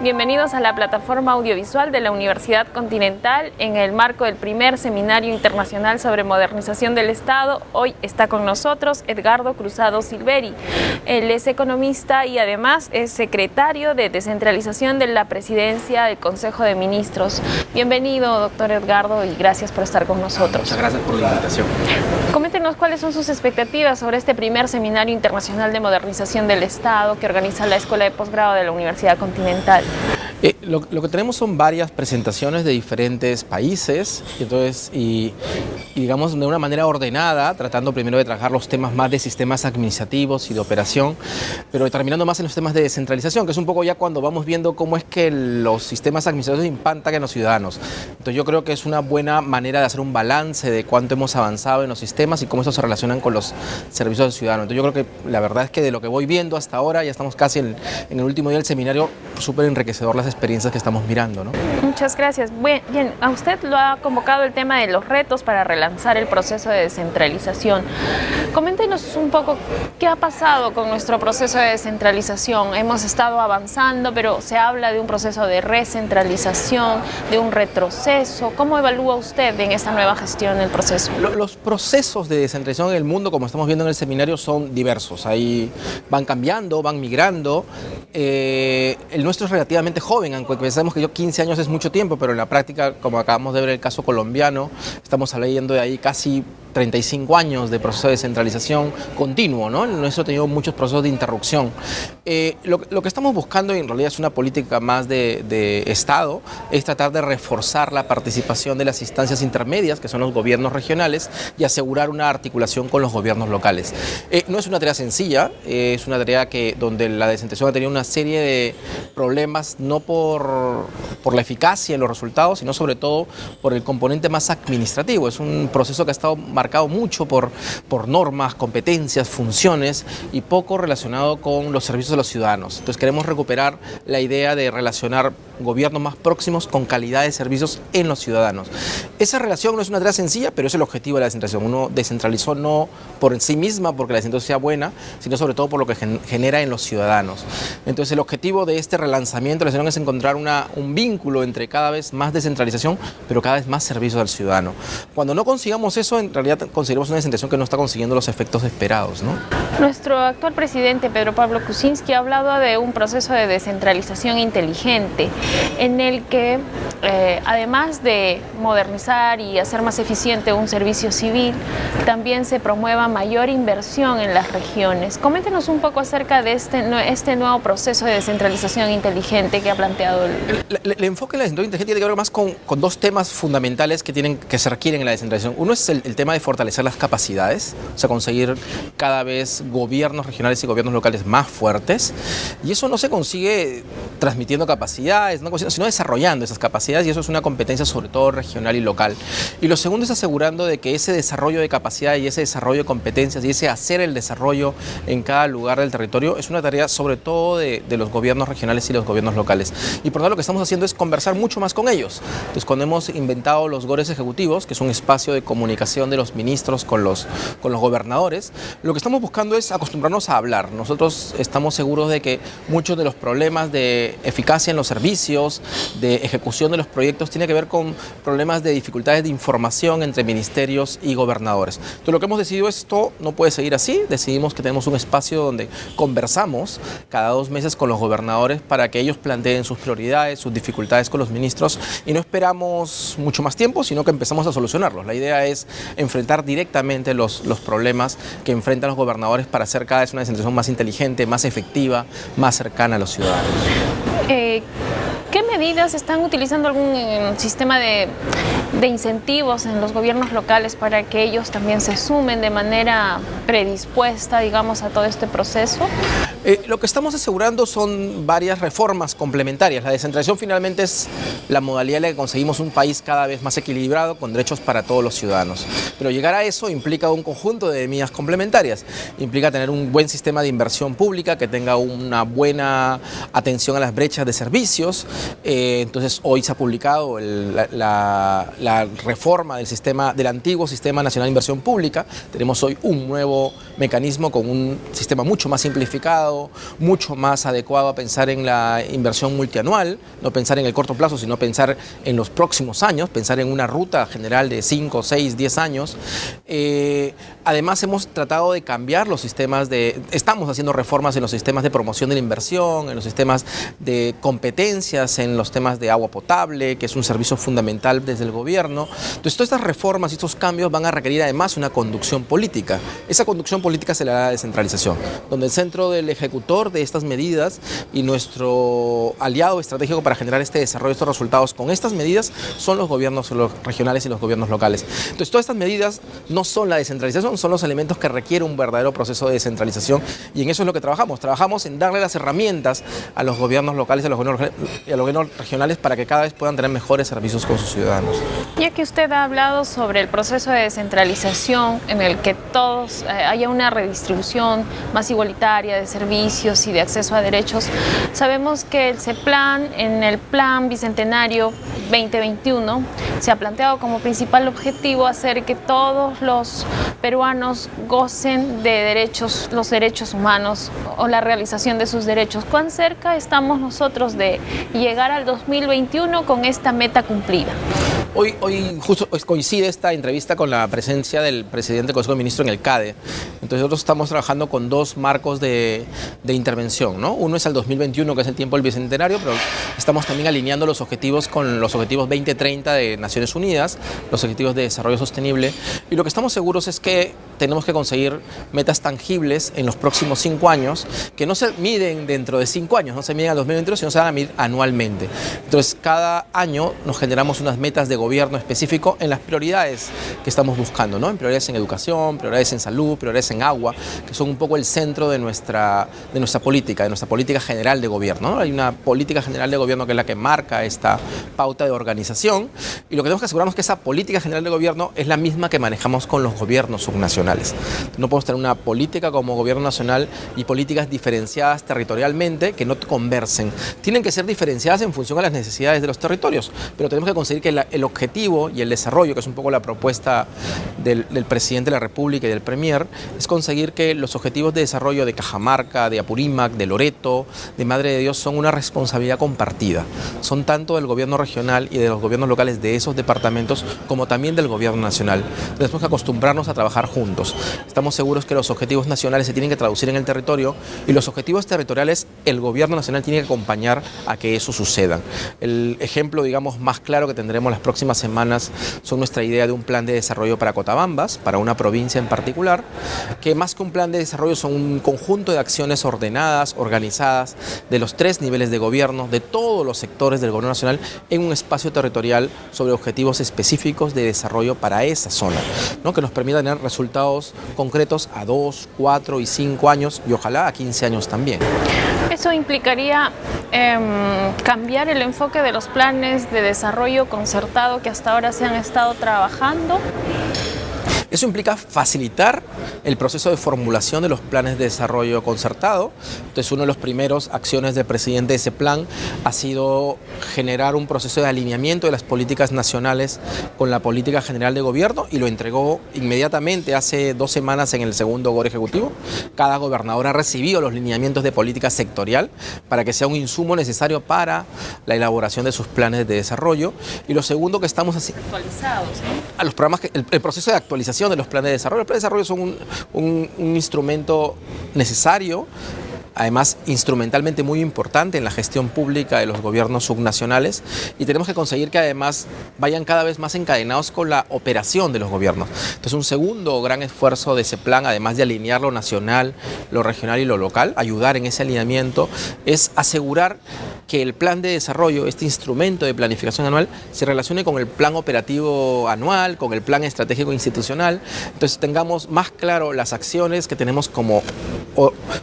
Bienvenidos a la plataforma audiovisual de la Universidad Continental en el marco del primer Seminario Internacional sobre Modernización del Estado. Hoy está con nosotros Edgardo Cruzado Silveri. Él es economista y además es secretario de Descentralización de la Presidencia del Consejo de Ministros. Bienvenido, doctor Edgardo, y gracias por estar con nosotros. Muchas gracias por la invitación. Coméntenos cuáles son sus expectativas sobre este primer Seminario Internacional de Modernización del Estado que organiza la Escuela de Posgrado de la Universidad Continental. Lo que tenemos son varias presentaciones de diferentes países y digamos de una manera ordenada, tratando primero de trabajar los temas más de sistemas administrativos y de operación, pero terminando más en los temas de descentralización, que es un poco ya cuando vamos viendo cómo es que los sistemas administrativos impactan en los ciudadanos. Entonces yo creo que es una buena manera de hacer un balance de cuánto hemos avanzado en los sistemas y cómo estos se relacionan con los servicios del ciudadano. Entonces yo creo que la verdad es que de lo que voy viendo hasta ahora, ya estamos casi en el último día del seminario, súper enriquecedor las experiencias que estamos mirando, ¿no? Muchas gracias. Bien, a usted lo ha convocado el tema de los retos para relanzar el proceso de descentralización. Coméntenos un poco qué ha pasado con nuestro proceso de descentralización. Hemos estado avanzando, pero se habla de un proceso de recentralización, de un retroceso. ¿Cómo evalúa usted en esta nueva gestión el proceso? Los procesos de descentralización en el mundo, como estamos viendo en el seminario, son diversos. Ahí van cambiando, van migrando. El nuestro es relativamente joven, aunque pensamos que 15 años es mucho tiempo, pero en la práctica, como acabamos de ver el caso colombiano, estamos hablando de ahí casi 35 años de proceso de descentralización continuo, ¿no? El nuestro ha tenido muchos procesos de interrupción. Lo que estamos buscando, y en realidad es una política más de Estado, es tratar de reforzar la participación de las instancias intermedias, que son los gobiernos regionales, y asegurar una articulación con los gobiernos locales. No es una tarea sencilla, es una tarea donde la descentralización ha tenido una serie de problemas, no por la eficacia en los resultados, sino sobre todo por el componente más administrativo. Es un proceso que ha estado marcado mucho por normas, competencias, funciones y poco relacionado con los servicios de los ciudadanos. Entonces queremos recuperar la idea de relacionar gobiernos más próximos con calidad de servicios en los ciudadanos. Esa relación no es una tarea sencilla, pero es el objetivo de la descentralización. Uno descentralizó no por sí misma, porque la descentralización sea buena, sino sobre todo por lo que genera en los ciudadanos. Entonces el objetivo de este relanzamiento de la descentralización es encontrar un vínculo entre cada vez más descentralización, pero cada vez más servicios al ciudadano. Cuando no consigamos eso, en realidad consideramos una descentralización que no está consiguiendo los efectos esperados, ¿no? Nuestro actual presidente, Pedro Pablo Kuczynski, ha hablado de un proceso de descentralización inteligente, en el que, además de modernizar y hacer más eficiente un servicio civil, también se promueva mayor inversión en las regiones. Coméntenos un poco acerca de este nuevo proceso de descentralización inteligente que ha planteado el enfoque en la descentralización inteligente tiene que ver más con dos temas fundamentales que se requieren en la descentralización. Uno es el tema de fortalecer las capacidades, o sea, conseguir cada vez gobiernos regionales y gobiernos locales más fuertes, y eso no se consigue transmitiendo capacidades, sino desarrollando esas capacidades, y eso es una competencia sobre todo regional y local. Y lo segundo es asegurando de que ese desarrollo de capacidad y ese desarrollo de competencias y ese hacer el desarrollo en cada lugar del territorio es una tarea sobre todo de los gobiernos regionales y los gobiernos locales. Y por lo tanto lo que estamos haciendo es conversar mucho más con ellos. Entonces, cuando hemos inventado los GORES ejecutivos, que es un espacio de comunicación de los ministros con los gobernadores, lo que estamos buscando es acostumbrarnos a hablar. Nosotros estamos seguros de que muchos de los problemas de eficacia en los servicios, de ejecución de los proyectos, tiene que ver con problemas de dificultades de información entre ministerios y gobernadores. Entonces, lo que hemos decidido es esto no puede seguir así. Decidimos que tenemos un espacio donde conversamos cada 2 meses con los gobernadores para que ellos planteen sus prioridades, sus dificultades con los ministros, y no esperamos mucho más tiempo, sino que empezamos a solucionarlos. La idea es enfrentar directamente los problemas que enfrentan los gobernadores para hacer cada vez una descentralización más inteligente, más efectiva, más cercana a los ciudadanos. ¿Qué medidas están utilizando algún sistema de incentivos en los gobiernos locales para que ellos también se sumen de manera predispuesta, digamos, a todo este proceso? Lo que estamos asegurando son varias reformas complementarias. La descentralización finalmente es la modalidad en la que conseguimos un país cada vez más equilibrado con derechos para todos los ciudadanos. Pero llegar a eso implica un conjunto de medidas complementarias. Implica tener un buen sistema de inversión pública que tenga una buena atención a las brechas de servicios. Entonces hoy se ha publicado la reforma del antiguo Sistema Nacional de Inversión Pública. Tenemos hoy un nuevo mecanismo con un sistema mucho más simplificado, resultado mucho más adecuado a pensar en la inversión multianual, no pensar en el corto plazo, sino pensar en los próximos años, pensar en una ruta general de 5, 6, 10 años. Además, hemos tratado de cambiar los sistemas estamos haciendo reformas en los sistemas de promoción de la inversión, en los sistemas de competencias, en los temas de agua potable, que es un servicio fundamental desde el gobierno. Entonces, todas estas reformas y estos cambios van a requerir además una conducción política. Esa conducción política se le da la descentralización, donde el centro del ejecutor de estas medidas y nuestro aliado estratégico para generar este desarrollo, estos resultados con estas medidas, son los gobiernos regionales y los gobiernos locales. Entonces, todas estas medidas no son la descentralización, son los elementos que requiere un verdadero proceso de descentralización, y en eso es lo que trabajamos. Trabajamos en darle las herramientas a los gobiernos locales y a los gobiernos regionales para que cada vez puedan tener mejores servicios con sus ciudadanos. Ya que usted ha hablado sobre el proceso de descentralización en el que todos haya una redistribución más igualitaria de servicios y de acceso a derechos, sabemos que el CEPLAN, en el Plan Bicentenario 2021, se ha planteado como principal objetivo hacer que todos los peruanos gocen de derechos, los derechos humanos o la realización de sus derechos. ¿Cuán cerca estamos nosotros de llegar al 2021 con esta meta cumplida? Hoy justo coincide esta entrevista con la presencia del presidente del Consejo de Ministros en el CADE. Entonces nosotros estamos trabajando con dos marcos de intervención, ¿no? Uno es al 2021, que es el tiempo del Bicentenario, pero estamos también alineando los objetivos con los objetivos 2030 de Naciones Unidas, los objetivos de desarrollo sostenible. Y lo que estamos seguros es que tenemos que conseguir metas tangibles en los próximos 5 años, que no se miden dentro de 5 años, no se miden al 2021, sino se van a medir anualmente. Entonces cada año nos generamos unas metas de gobierno específico en las prioridades que estamos buscando, ¿no? En prioridades en educación, prioridades en salud, prioridades en agua, que son un poco el centro de nuestra política general de gobierno, ¿no? Hay una política general de gobierno que es la que marca esta pauta de organización, y lo que tenemos que asegurarnos es que esa política general de gobierno es la misma que manejamos con los gobiernos subnacionales. No podemos tener una política como gobierno nacional y políticas diferenciadas territorialmente que no conversen. Tienen que ser diferenciadas en función a las necesidades de los territorios, pero tenemos que conseguir que el objetivo y el desarrollo, que es un poco la propuesta del presidente de la República y del Premier, es conseguir que los objetivos de desarrollo de Cajamarca, de Apurímac, de Loreto, de Madre de Dios, son una responsabilidad compartida. Son tanto del gobierno regional y de los gobiernos locales de esos departamentos como también del gobierno nacional. Entonces, tenemos que acostumbrarnos a trabajar juntos. Estamos seguros que los objetivos nacionales se tienen que traducir en el territorio, y los objetivos territoriales el gobierno nacional tiene que acompañar a que eso suceda. El ejemplo, digamos, más claro que tendremos las próximas semanas son nuestra idea de un plan de desarrollo para Cotabambas, para una provincia en particular, que más que un plan de desarrollo son un conjunto de acciones ordenadas, organizadas, de los 3 niveles de gobierno, de todos los sectores del gobierno nacional, en un espacio territorial sobre objetivos específicos de desarrollo para esa zona, ¿no? Que nos permita tener resultados concretos a 2, 4 y 5 años, y ojalá a 15 años también. Eso implicaría cambiar el enfoque de los planes de desarrollo concertado que hasta ahora se han estado trabajando. Eso implica facilitar el proceso de formulación de los planes de desarrollo concertado. Entonces, una de las primeras acciones del presidente de ese plan ha sido generar un proceso de alineamiento de las políticas nacionales con la política general de gobierno, y lo entregó inmediatamente hace 2 semanas en el segundo GOR ejecutivo. Cada gobernador ha recibido los lineamientos de política sectorial para que sea un insumo necesario para la elaboración de sus planes de desarrollo. Y lo segundo que estamos haciendo, Actualizados, ¿no? A los programas, el proceso de actualización de los planes de desarrollo. Los planes de desarrollo son un instrumento necesario, además instrumentalmente muy importante en la gestión pública de los gobiernos subnacionales, y tenemos que conseguir que además vayan cada vez más encadenados con la operación de los gobiernos. Entonces, un segundo gran esfuerzo de ese plan, además de alinear lo nacional, lo regional y lo local, ayudar en ese alineamiento, es asegurar que el plan de desarrollo, este instrumento de planificación anual, se relacione con el plan operativo anual, con el plan estratégico institucional. Entonces, tengamos más claro las acciones que tenemos como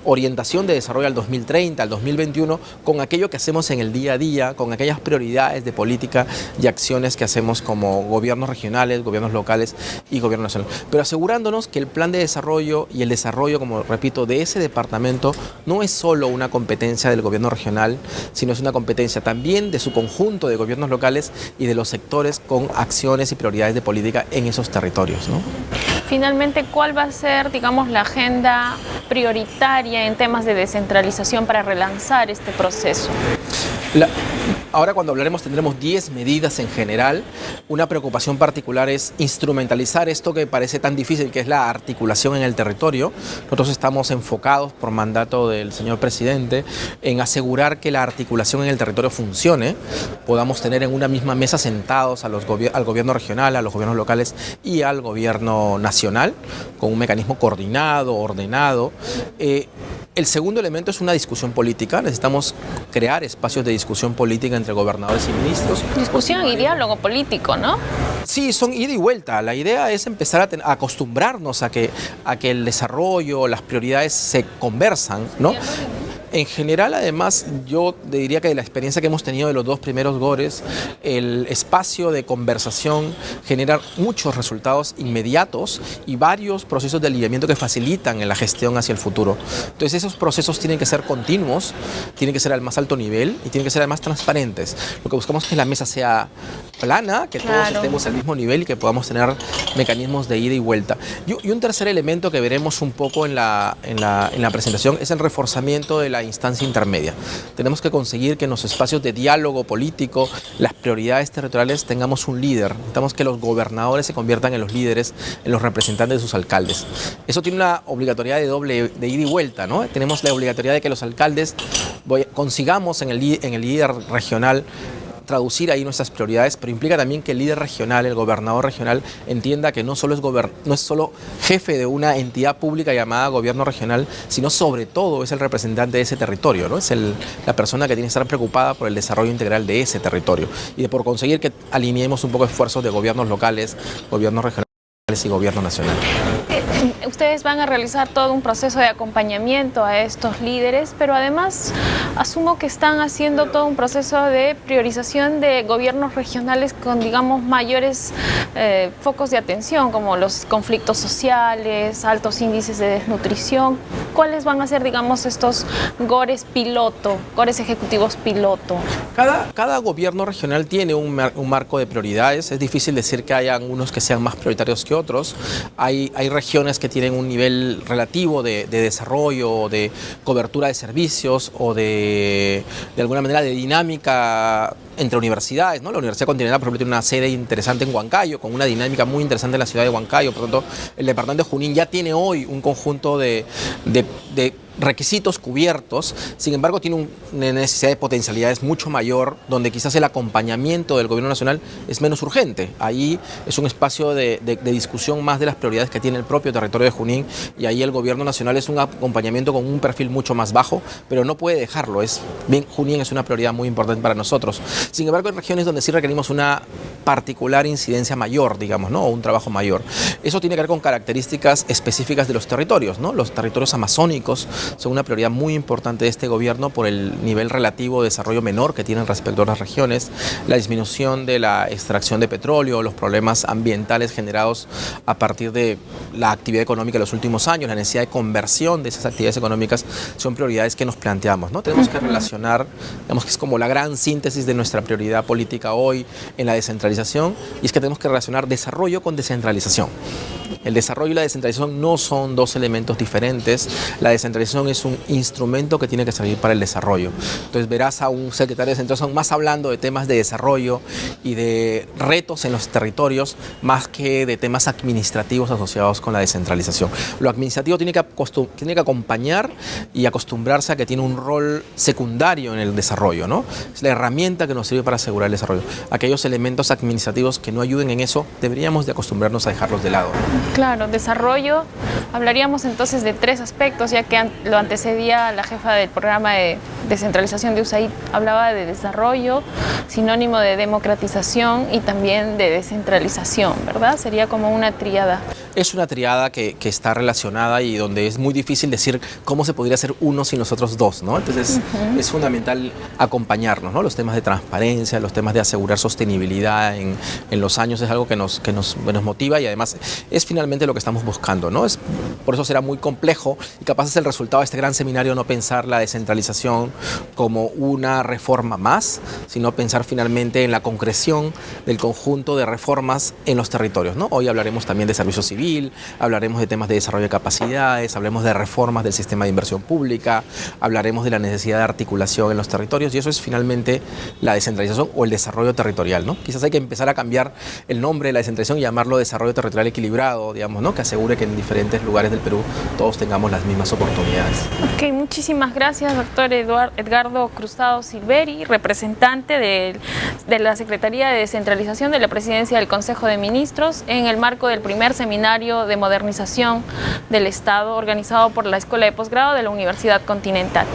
orientación de desarrollo al 2030, al 2021, con aquello que hacemos en el día a día, con aquellas prioridades de política y acciones que hacemos como gobiernos regionales, gobiernos locales y gobierno nacional. Pero asegurándonos que el plan de desarrollo y el desarrollo, como repito, de ese departamento no es solo una competencia del gobierno regional, sino es una competencia también de su conjunto de gobiernos locales y de los sectores con acciones y prioridades de política en esos territorios, ¿no? Finalmente, ¿cuál va a ser, digamos, la agenda prioritaria en temas de descentralización para relanzar este proceso? Ahora cuando hablaremos tendremos 10 medidas en general. Una preocupación particular es instrumentalizar esto que parece tan difícil, que es la articulación en el territorio. Nosotros estamos enfocados por mandato del señor presidente en asegurar que la articulación en el territorio funcione, podamos tener en una misma mesa sentados al gobierno regional, a los gobiernos locales y al gobierno nacional, con un mecanismo coordinado, ordenado. El segundo elemento es una discusión política. Necesitamos crear espacios de discusión política entre gobernadores y ministros. Discusión y diálogo político, ¿no? Sí, son ida y vuelta. La idea es empezar a acostumbrarnos a que el desarrollo, las prioridades se conversan, ¿no? En general, además, yo diría que de la experiencia que hemos tenido de los 2 primeros GORES, el espacio de conversación genera muchos resultados inmediatos y varios procesos de alineamiento que facilitan en la gestión hacia el futuro. Entonces, esos procesos tienen que ser continuos, tienen que ser al más alto nivel y tienen que ser además transparentes. Lo que buscamos es que la mesa sea plana, que todos estemos al mismo nivel y que podamos tener mecanismos de ida y vuelta. Y un tercer elemento que veremos un poco en la presentación es el reforzamiento de la instancia intermedia. Tenemos que conseguir que en los espacios de diálogo político, las prioridades territoriales, tengamos un líder. Necesitamos que los gobernadores se conviertan en los líderes, en los representantes de sus alcaldes. Eso tiene una obligatoriedad de ida y vuelta, ¿no? Tenemos la obligatoriedad de que los alcaldes consigamos en el líder regional traducir ahí nuestras prioridades, pero implica también que el líder regional, el gobernador regional, entienda que no es solo jefe de una entidad pública llamada gobierno regional, sino sobre todo es el representante de ese territorio, ¿no? Es la persona que tiene que estar preocupada por el desarrollo integral de ese territorio y por conseguir que alineemos un poco esfuerzos de gobiernos locales, gobiernos regionales y gobierno nacional. Ustedes van a realizar todo un proceso de acompañamiento a estos líderes, pero además asumo que están haciendo todo un proceso de priorización de gobiernos regionales con, digamos, mayores focos de atención, como los conflictos sociales, altos índices de desnutrición. ¿Cuáles van a ser, digamos, estos GORES piloto, GORES ejecutivos piloto? Cada gobierno regional tiene un marco de prioridades. Es difícil decir que hayan unos que sean más prioritarios que otros. Hay regiones que tienen un nivel relativo de desarrollo, de cobertura de servicios o de alguna manera de dinámica entre universidades, ¿no? La Universidad Continental, por ejemplo, tiene una sede interesante en Huancayo, con una dinámica muy interesante en la ciudad de Huancayo. Por lo tanto, el departamento de Junín ya tiene hoy un conjunto de requisitos cubiertos. Sin embargo, tiene una necesidad de potencialidades mucho mayor, donde quizás el acompañamiento del gobierno nacional es menos urgente. Ahí es un espacio de discusión más de las prioridades que tiene el propio territorio de Junín, y ahí el gobierno nacional es un acompañamiento con un perfil mucho más bajo, pero no puede dejarlo. Junín es una prioridad muy importante para nosotros. Sin embargo, hay regiones donde sí requerimos una particular incidencia mayor, digamos, ¿no? O un trabajo mayor. Eso tiene que ver con características específicas de los territorios, ¿no? Los territorios amazónicos son una prioridad muy importante de este gobierno por el nivel relativo de desarrollo menor que tienen respecto a otras regiones, la disminución de la extracción de petróleo, los problemas ambientales generados a partir de la actividad económica de los últimos años, la necesidad de conversión de esas actividades económicas, son prioridades que nos planteamos, ¿no? Tenemos que relacionar, digamos que es como la gran síntesis de nuestra prioridad política hoy en la descentralización, y es que tenemos que relacionar desarrollo con descentralización. El desarrollo y la descentralización no son dos elementos diferentes. La descentralización es un instrumento que tiene que servir para el desarrollo. Entonces verás a un secretario de descentralización más hablando de temas de desarrollo y de retos en los territorios, más que de temas administrativos asociados con la descentralización. Lo administrativo tiene que acompañar y acostumbrarse a que tiene un rol secundario en el desarrollo, ¿no? Es la herramienta que nos sirve para asegurar el desarrollo. Aquellos elementos administrativos que no ayuden en eso, deberíamos de acostumbrarnos a dejarlos de lado. Claro, desarrollo. Hablaríamos entonces de 3 aspectos, ya que lo antecedía la jefa del programa de descentralización de USAID. Hablaba de desarrollo, sinónimo de democratización y también de descentralización, ¿verdad? Sería como una tríada. Es una tríada que está relacionada y donde es muy difícil decir cómo se podría hacer uno sin los otros dos, ¿no? Entonces es fundamental acompañarnos, ¿no? Los temas de transparencia, los temas de asegurar sostenibilidad en los años es algo que nos motiva, y además es finalmente lo que estamos buscando, ¿no? Por eso será muy complejo, y capaz es el resultado de este gran seminario no pensar la descentralización como una reforma más, sino pensar finalmente en la concreción del conjunto de reformas en los territorios, ¿no? Hoy hablaremos también de servicio civil, civil, hablaremos de temas de desarrollo de capacidades, hablaremos de reformas del sistema de inversión pública, hablaremos de la necesidad de articulación en los territorios, y eso es finalmente la descentralización o el desarrollo territorial, ¿no? Quizás hay que empezar a cambiar el nombre de la descentralización y llamarlo desarrollo territorial equilibrado, digamos, ¿no? Que asegure que en diferentes lugares del Perú todos tengamos las mismas oportunidades. Ok, muchísimas gracias, doctor Edgardo Cruzado Silveri, representante de la Secretaría de Descentralización de la Presidencia del Consejo de Ministros, en el marco del primer seminario de modernización del Estado organizado por la Escuela de Posgrado de la Universidad Continental.